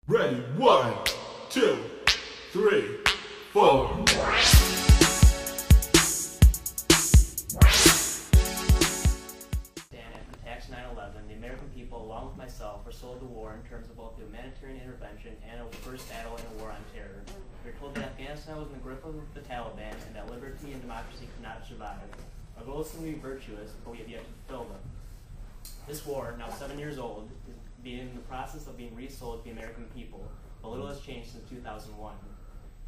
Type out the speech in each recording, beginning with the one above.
Ready, 1, 2, 3, 4. After 9/11, the American people, along with myself, were sold to war in terms of both the humanitarian intervention and a first battle in a war on terror. We were told that Afghanistan was in the grip of the Taliban and that liberty and democracy could not survive. Our goals seem to be virtuous, but we have yet to fulfill them. This war, now 7 years old, is in the process of being resold to the American people, but little has changed since 2001.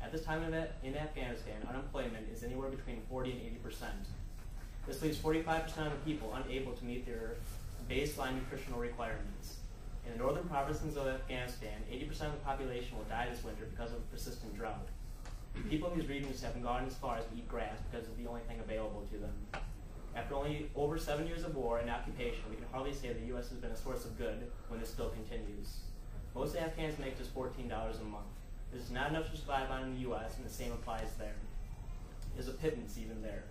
At this time in Afghanistan, unemployment is anywhere between 40 and 80%. This leaves 45% of the people unable to meet their baseline nutritional requirements. In the northern provinces of Afghanistan, 80% of the population will die this winter because of persistent drought. People in these regions have gone as far as to eat grass because it's the only thing available to them. After only over 7 years of war and occupation, we can hardly say the U.S. has been a source of good when this still continues. Most Afghans make just $14 a month. This is not enough to survive on in the U.S., and the same applies there. There's a pittance even there.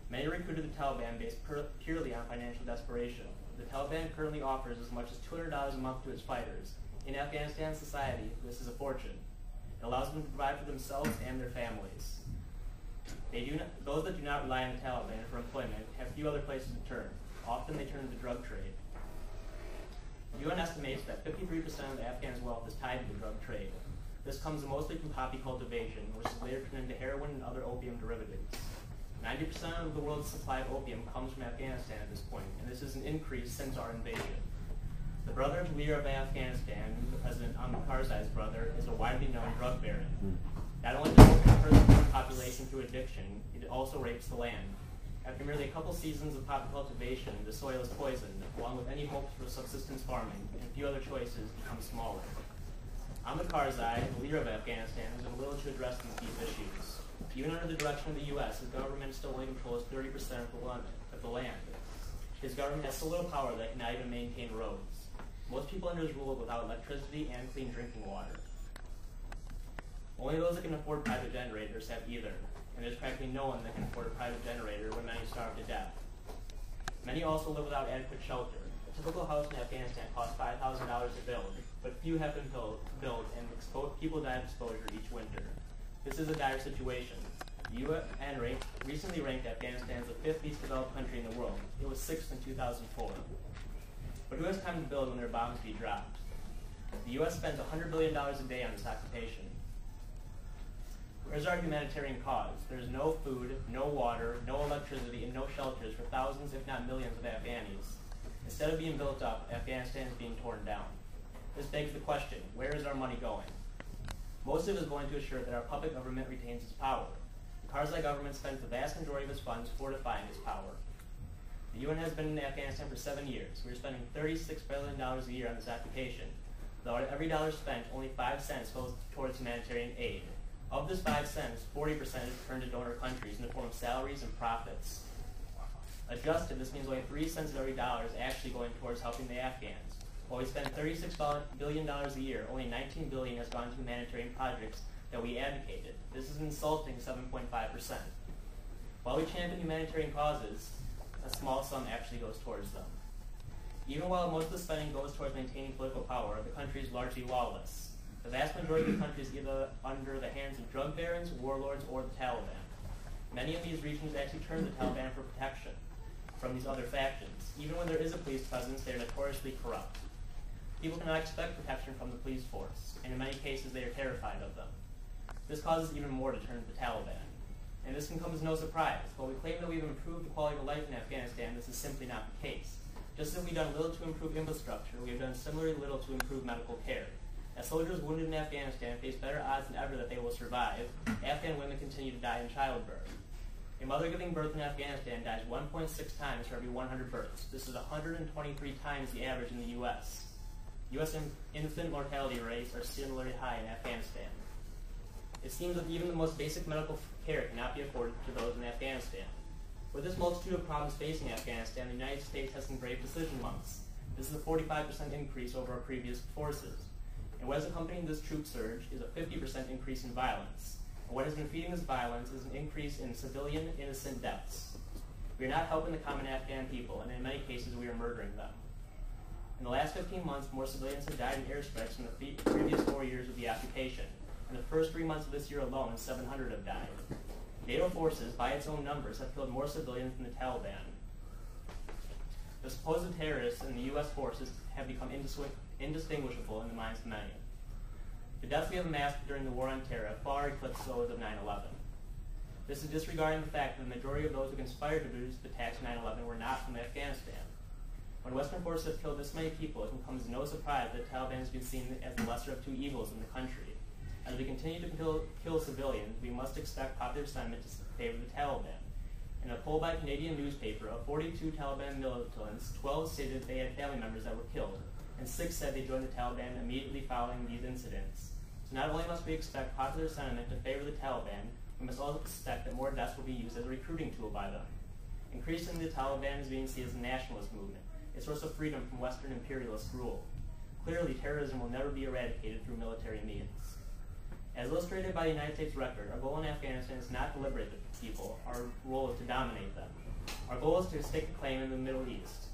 Many recruited the Taliban based purely on financial desperation. The Taliban currently offers as much as $200 a month to its fighters. In Afghanistan society, this is a fortune. It allows them to provide for themselves and their families. Those that do not rely on the Taliban for employment have few other places to turn. Often they turn to the drug trade. The UN estimates that 53% of the Afghans' wealth is tied to the drug trade. This comes mostly from poppy cultivation, which is later turned into heroin and other opium derivatives. 90% of the world's supply of opium comes from Afghanistan at this point, and this is an increase since our invasion. The brother of the leader of Afghanistan, President Ahmed Karzai's brother, is a widely known drug baron. Not only does it hurt the population through addiction, it also rapes the land. After merely a couple seasons of poppy cultivation, the soil is poisoned, along with any hopes for subsistence farming, and few other choices become smaller. Ahmed Karzai, the leader of Afghanistan, has done little to address these issues. Even under the direction of the U.S., his government still only controls 30% of the land. His government has so little power that it cannot even maintain roads. Most people under his rule live without electricity and clean drinking water. Only those that can afford private generators have either, and there's practically no one that can afford a private generator when many starve to death. Many also live without adequate shelter. A typical house in Afghanistan costs $5,000 to build, but few have been built, and people die of exposure each winter. This is a dire situation. The UN recently ranked Afghanistan as the 5th least developed country in the world. It was 6th in 2004. But who has time to build when their bombs be dropped? The U.S. spends $100 billion a day on this occupation. Where's our humanitarian cause? There's no food, no water, no electricity, and no shelters for thousands, if not millions, of Afghanis. Instead of being built up, Afghanistan is being torn down. This begs the question, where is our money going? Most of it is going to assure that our puppet government retains its power. The Karzai government spends the vast majority of its funds fortifying its power. The UN has been in Afghanistan for 7 years. We are spending $36 billion a year on this occupation. Though every dollar spent, only 5 cents goes towards humanitarian aid. Of this 5 cents, 40% is returned to donor countries in the form of salaries and profits. Adjusted, this means only 3 cents of every dollar is actually going towards helping the Afghans. While we spend $36 billion a year, only $19 billion has gone to humanitarian projects that we advocated. This is insulting 7.5%. While we champion humanitarian causes, a small sum actually goes towards them. Even while most of the spending goes towards maintaining political power, the country is largely lawless. The vast majority of the country is either under the hands of drug barons, warlords, or the Taliban. Many of these regions actually turn to the Taliban for protection from these other factions. Even when there is a police presence, they are notoriously corrupt. People cannot expect protection from the police force, and in many cases they are terrified of them. This causes even more to turn to the Taliban. And this can come as no surprise. While we claim that we've improved the quality of life in Afghanistan, this is simply not the case. Just as we've done little to improve infrastructure, we have done similarly little to improve medical care. As soldiers wounded in Afghanistan face better odds than ever that they will survive, Afghan women continue to die in childbirth. A mother giving birth in Afghanistan dies 1.6 times for every 100 births. This is 123 times the average in the U.S. U.S. infant mortality rates are similarly high in Afghanistan. It seems that even the most basic medical care cannot be afforded to those in Afghanistan. With this multitude of problems facing Afghanistan, the United States has some brave decision months. This is a 45% increase over our previous forces. And what has accompanied this troop surge is a 50% increase in violence. And what has been feeding this violence is an increase in civilian innocent deaths. We are not helping the common Afghan people, and in many cases we are murdering them. In the last 15 months, more civilians have died in airstrikes than the previous 4 years the occupation. In the first 3 months of this year alone, 700 have died. NATO forces, by its own numbers, have killed more civilians than the Taliban. The supposed terrorists in the U.S. forces have become indistinguishable in the minds of many. The deaths we have amassed during the war on terror far eclipse those of 9/11. This is disregarding the fact that the majority of those who conspired to produce the attacks of 9/11 were not from Afghanistan. When Western forces have killed this many people, it comes as no surprise that the Taliban has been seen as the lesser of two evils in the country. As we continue to kill civilians, we must expect popular sentiment to favor the Taliban. In a poll by a Canadian newspaper, of 42 Taliban militants, 12 stated they had family members that were killed, and 6 said they joined the Taliban immediately following these incidents. So not only must we expect popular sentiment to favor the Taliban, we must also expect that more deaths will be used as a recruiting tool by them. Increasingly, the Taliban is being seen as a nationalist movement, a source of freedom from Western imperialist rule. Clearly, terrorism will never be eradicated through military means. As illustrated by the United States record, our goal in Afghanistan is not to liberate the people. Our role is to dominate them. Our goal is to stake a claim in the Middle East.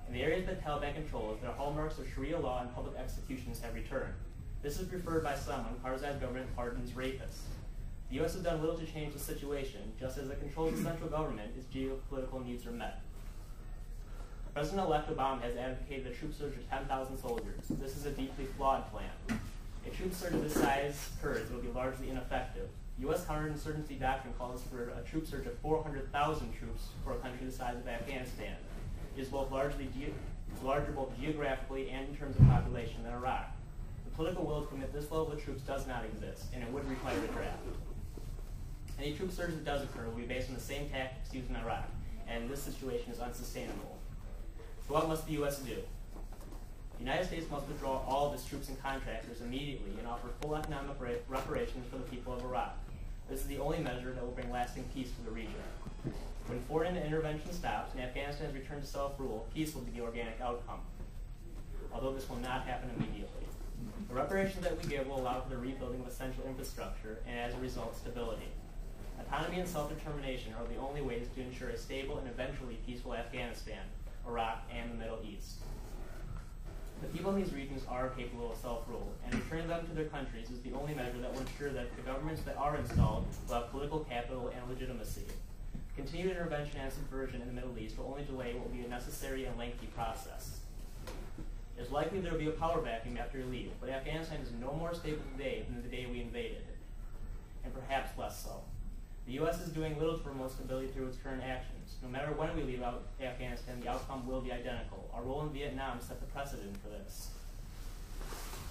In the areas that the Taliban controls, their hallmarks of Sharia law and public executions have returned. This is preferred by some when Karzai's government pardons rapists. The U.S. has done little to change the situation, just as it controls the central government, its geopolitical needs are met. President-elect Obama has advocated a troop surge of 10,000 soldiers. This is a deeply flawed plan. A troop surge of this size Kurds will be largely ineffective. U.S. counterinsurgency doctrine calls for a troop surge of 400,000 troops for a country the size of Afghanistan. It is both larger both geographically and in terms of population than Iraq. The political will to commit this level of troops does not exist, and it would require a draft. Any troop surge that does occur will be based on the same tactics used in Iraq, and this situation is unsustainable. So what must the U.S. do? The United States must withdraw all of its troops and contractors immediately and offer full economic reparations for the people of Iraq. This is the only measure that will bring lasting peace to the region. When foreign intervention stops and Afghanistan is returned to self-rule, peace will be the organic outcome, although this will not happen immediately. The reparations that we give will allow for the rebuilding of essential infrastructure and, as a result, stability. Autonomy and self-determination are the only ways to ensure a stable and eventually peaceful Afghanistan, Iraq, and the Middle East. The people in these regions are capable of self-rule, and returning them to their countries is the only measure that will ensure that the governments that are installed will have political capital and legitimacy. Continued intervention and subversion in the Middle East will only delay what will be a necessary and lengthy process. It is likely there will be a power vacuum after we leave, but Afghanistan is no more stable today than the day we invaded it, and perhaps less so. The U.S. is doing little to promote stability through its current actions. No matter when we leave out Afghanistan, the outcome will be identical. Our role in Vietnam set the precedent for this.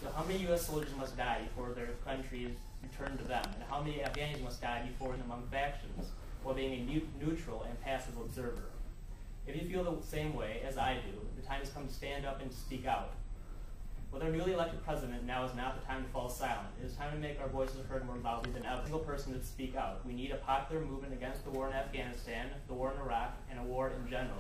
So how many U.S. soldiers must die before their country is returned to them? And how many Afghans must die before and among factions, while being a neutral and passive observer? If you feel the same way as I do, the time has come to stand up and to speak out. With our newly elected president, now is not the time to fall silent. It is time to make our voices heard more loudly than ever. Single person to speak out. We need a popular movement against the war in Afghanistan, the war in Iraq, and a war in general.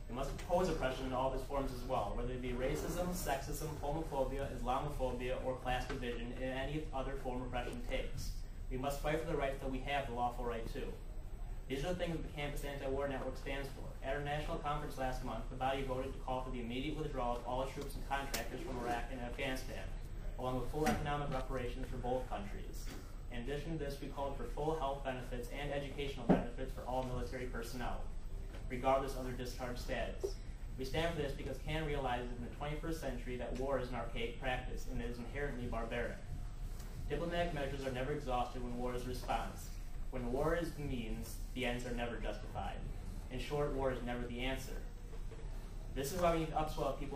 We must oppose oppression in all of its forms as well, whether it be racism, sexism, homophobia, Islamophobia, or class division, and any other form oppression takes. We must fight for the rights that we have the lawful right to. These are the things that the Campus Antiwar Network stands for. At our national conference last month, the body voted to call for the immediate withdrawal of all troops and contractors from Iraq and Afghanistan, along with full economic reparations for both countries. In addition to this, we called for full health benefits and educational benefits for all military personnel, regardless of their discharge status. We stand for this because Canada realizes in the 21st century that war is an archaic practice and it is inherently barbaric. Diplomatic measures are never exhausted when war is a response. When war is the means, the ends are never justified. In short, war is never the answer. This is why we need to upswell people